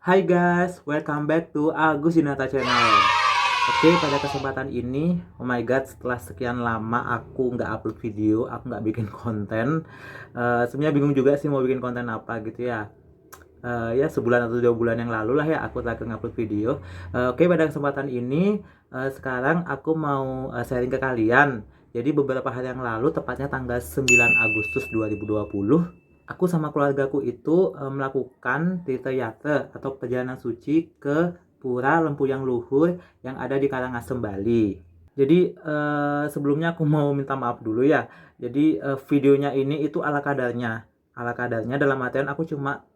Hai guys, welcome back to Agus Dinata Channel. Oke, pada kesempatan ini, oh my god, setelah sekian lama aku nggak upload video, aku nggak bikin konten. Sebenarnya bingung juga sih mau bikin konten apa gitu ya. Ya sebulan atau 2 bulan yang lalu lah ya aku terakhir ngupload video. Oke, pada kesempatan ini sekarang aku mau sharing ke kalian. Jadi beberapa hari yang lalu, tepatnya tanggal 9 Agustus 2020, aku sama keluargaku itu melakukan tirta atau perjalanan suci ke Pura Lempuyang Luhur yang ada di Karangasem, Bali. Jadi sebelumnya aku mau minta maaf dulu ya. Jadi videonya ini itu ala kadarnya. Ala kadarnya dalam artian aku cuma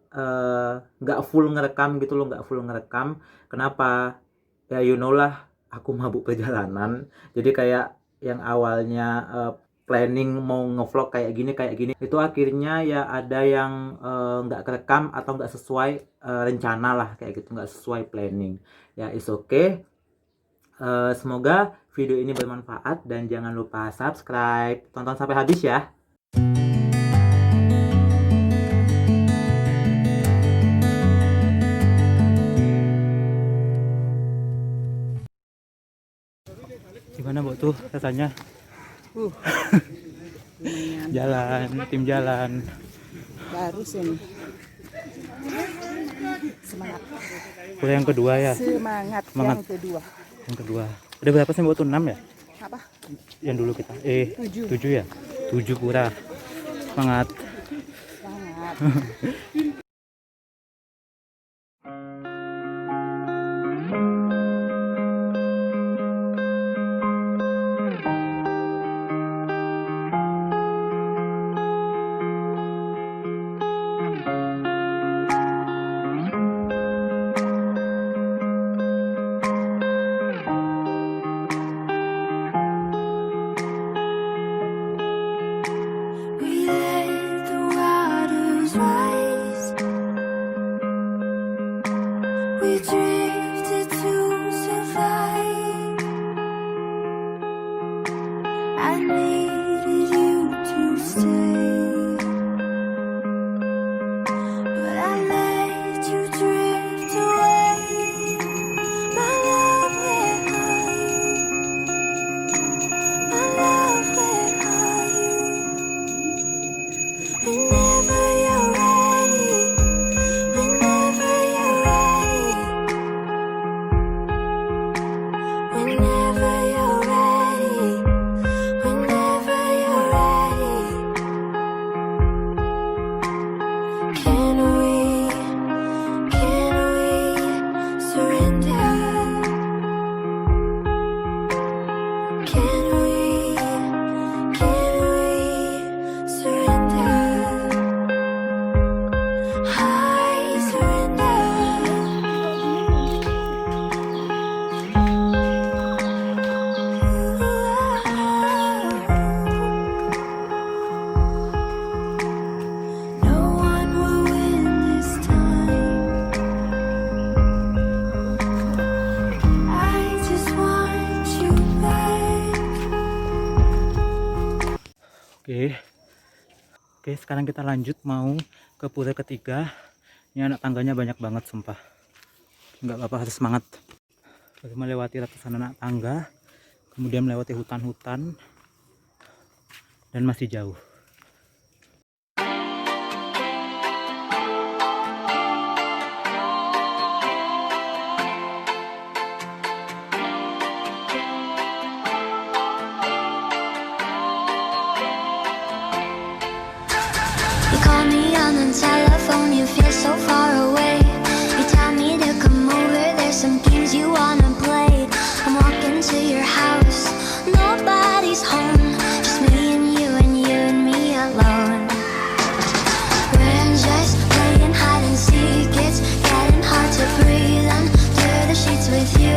nggak full ngerekam gitu loh, nggak full ngerekam. Kenapa? Ya you know lah, aku mabuk perjalanan. Jadi kayak yang awalnya planning mau ngevlog kayak gini itu akhirnya ya ada yang nggak kerekam atau nggak sesuai rencana lah, kayak gitu, nggak sesuai planning. Ya is okay. Semoga video ini bermanfaat dan jangan lupa subscribe, tonton sampai habis ya. Gimana Bu tuh rasanya? Lumayan Tim jalan. baru sih. Semangat. Pura yang kedua ya. Semangat. Semangat. Yang kedua. Yang kedua. Udah berapa sih Bu tuh? 6 ya? Apa? Yang dulu kita. 7. 7 ya. 7 pura. Semangat. Semangat. We let the waters rise. We drifted to survive. I needed you to stay, but I let you drift away. My love, where are you? My love, where are you? Whenever you're ready, whenever you're ready, whenever you're ready, whenever you're ready. Can we surrender? Can we surrender? I surrender. No one will win this time. I just want you back. Oke, sekarang kita lanjut mau ke pura ketiga. Ini anak tangganya banyak banget sumpah. Nggak apa-apa, harus semangat. Harus melewati ratusan anak tangga, kemudian melewati hutan-hutan, dan masih jauh. You call me on the telephone, you feel so far away. You tell me to come over, there's some games you wanna play. I'm walking to your house, nobody's home, just me and you and me alone. We're just playing hide and seek, it's getting hard to breathe under the sheets with you.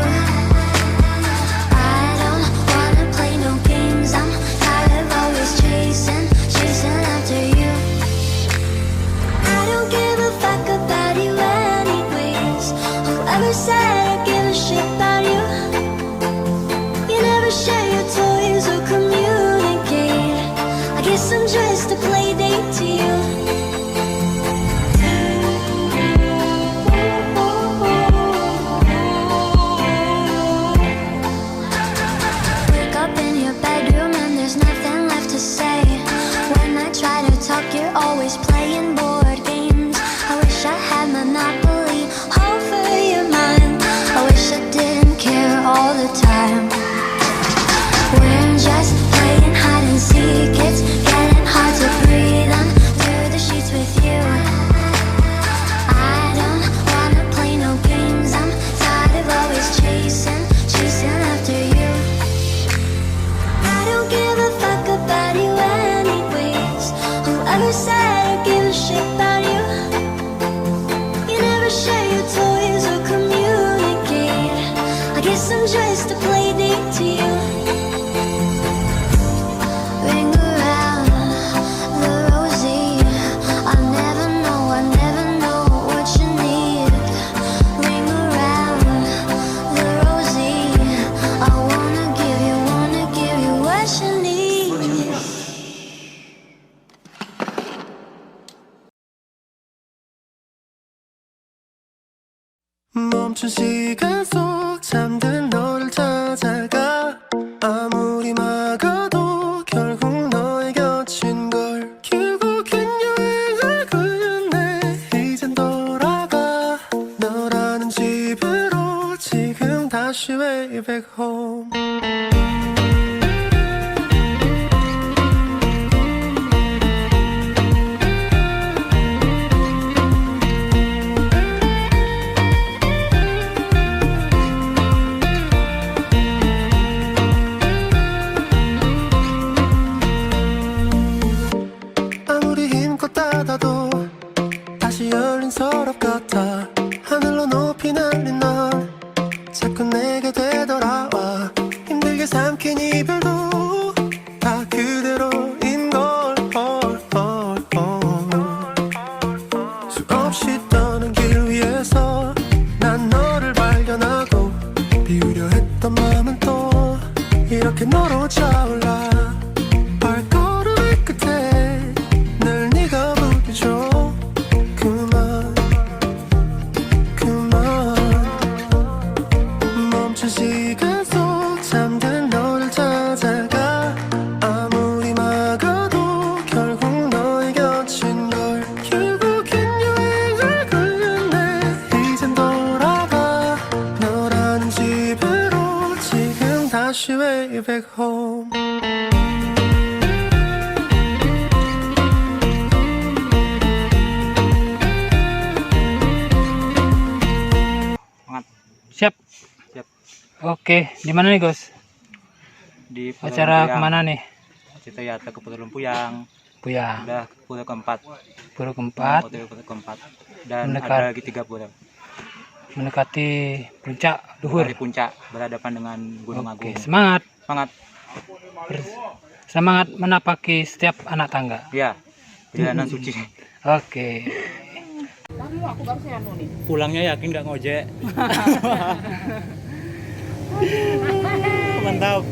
I don't wanna play no games, I'm tired of always chasing after you. I don't give a fuck about you anyways. Whoever said I give a shit about you? You never share your toys or communicate. I guess I'm just a play date to you. 멈춘 시간 속 잠든 너를 찾아가 아무리 막아도 결국 너의 곁인 걸 결국엔 여행을 끝내 이젠 돌아가 너라는 집으로 지금 다시 way back home 아무리 힘껏 닫아도 다시 열린 서랍 같아 하늘로 높이 날린 넌 자꾸 내게 되돌아와 힘들게 삼킨 이별도 다 그대로인 걸 수없이 떠는 길 위에서 난 너를 발견하고 비우려 했던 마음은 또 이렇게 너로 차올라 발걸음의 끝에 늘 네가 부딪혀 그만 멈춘 시간 속 잠든 너를 찾아가 아무리 막아도 결국 너의 곁인 걸 결국엔 여행을 끝내 이젠 돌아가 너라는 집으로 지금 다시 way back home Siap. Siap. Oke, di mana nih, Gus? Di Pulau Acara Lempuyang. kemana nih? Cita Yata ke Pulau Lempuyang. Puyang. Udah pulau keempat. Pulau keempat, Hotel pulau keempat. Dan Mendekat. ada lagi 3 pulau. mendekati puncak luhur. Di puncak berhadapan dengan Gunung Oke, Agung. semangat. Semangat. Semangat menapaki setiap anak tangga. Ya. Perjalanan suci. Oke. Pulangnya yakin nggak ngojek. Mantap.